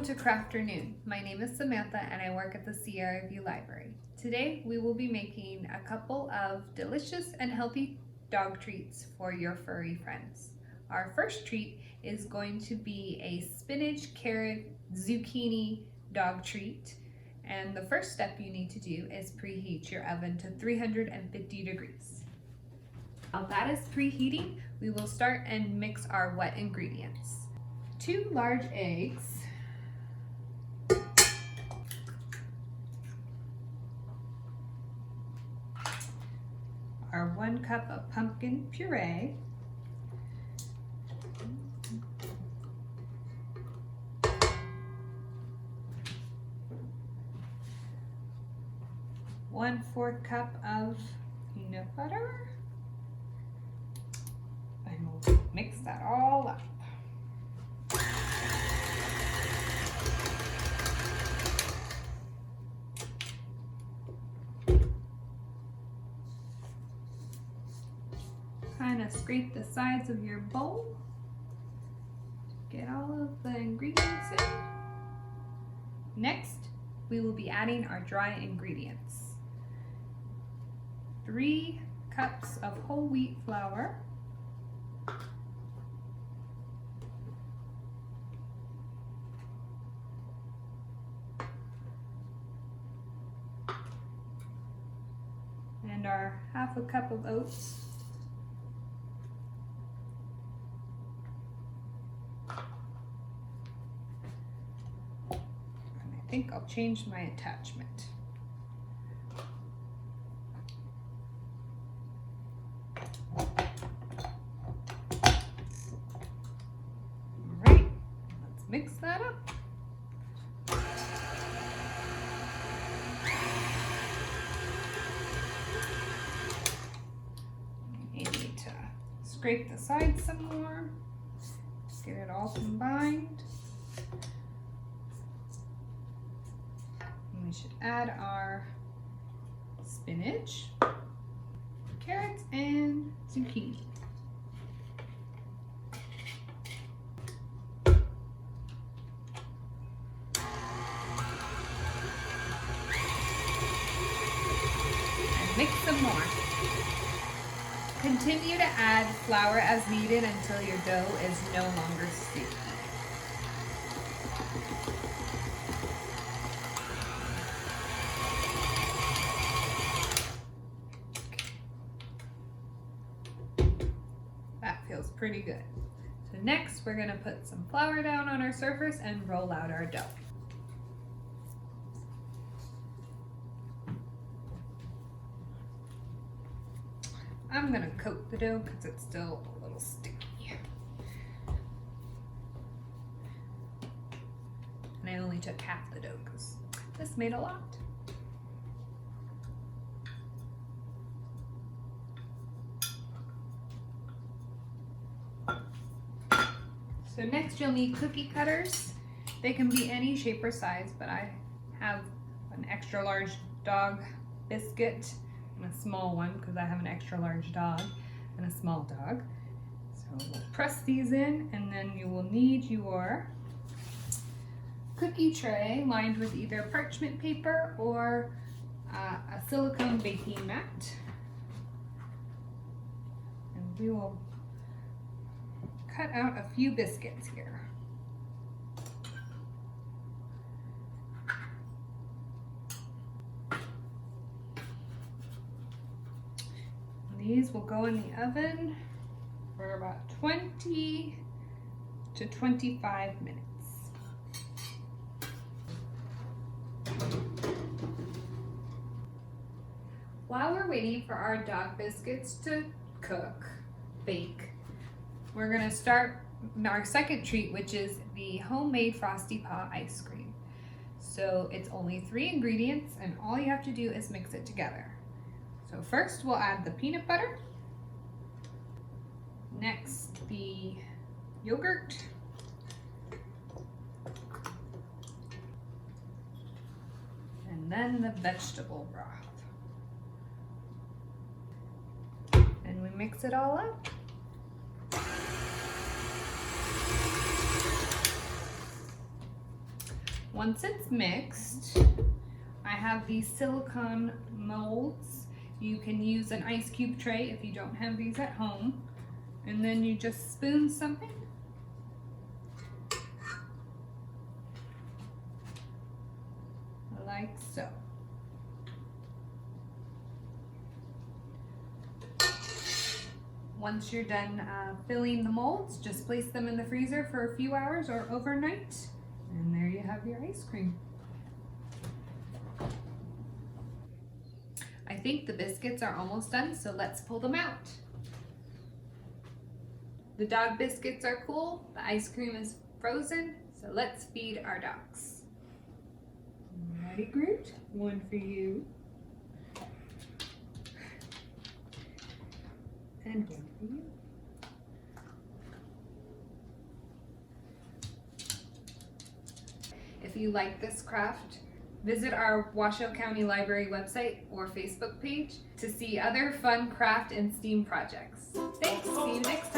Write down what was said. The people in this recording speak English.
to Crafternoon. My name is Samantha and I work at the Sierra View Library. Today we will be making a couple of delicious and healthy dog treats for your furry friends. Our first treat is going to be a spinach, carrot, zucchini dog treat. And the first step you need to do is preheat your oven to 350 degrees. While that is preheating, we will start and mix our wet ingredients. 2 large eggs, our 1 cup of pumpkin puree, one-fourth cup of peanut butter, and we'll mix that all up. Kind of scrape the sides of your bowl. Get all of the ingredients in. Next, we will be adding our dry ingredients. 3 cups of whole wheat flour, and our half a cup of oats. I think I'll change my attachment. All right, let's mix that up. You need to scrape the sides some more, get it all combined. We should add our spinach, carrots, and zucchini. And mix some more. Continue to add flour as needed until your dough is no longer sticky. That feels pretty good. So next we're gonna put some flour down on our surface and roll out our dough. I'm gonna coat the dough because it's still a little sticky. And I only took half the dough because this made a lot. So next you'll need cookie cutters. They can be any shape or size, but I have an extra large dog biscuit and a small one because I have an extra large dog and a small dog. So we'll press these in, and then you will need your cookie tray lined with either parchment paper or a silicone baking mat. And we will cut out a few biscuits here. These will go in the oven for about 20 to 25 minutes. While we're waiting for our dog biscuits to bake, we're gonna start our second treat, which is the homemade Frosty Paw ice cream. So it's only 3 ingredients and all you have to do is mix it together. So first we'll add the peanut butter, next the yogurt, and then the vegetable broth. And we mix it all up. Once it's mixed, I have these silicone molds. You can use an ice cube tray if you don't have these at home. And then you just spoon something. Like so. Once you're done filling the molds, just place them in the freezer for a few hours or overnight. And there you have your ice cream. I think the biscuits are almost done, so let's pull them out. The dog biscuits are cool, the ice cream is frozen, so let's feed our dogs. Ready, Groot? One for you. And one for you. If you like this craft, visit our Washoe County Library website or Facebook page to see other fun craft and STEAM projects. Thanks, see you next time.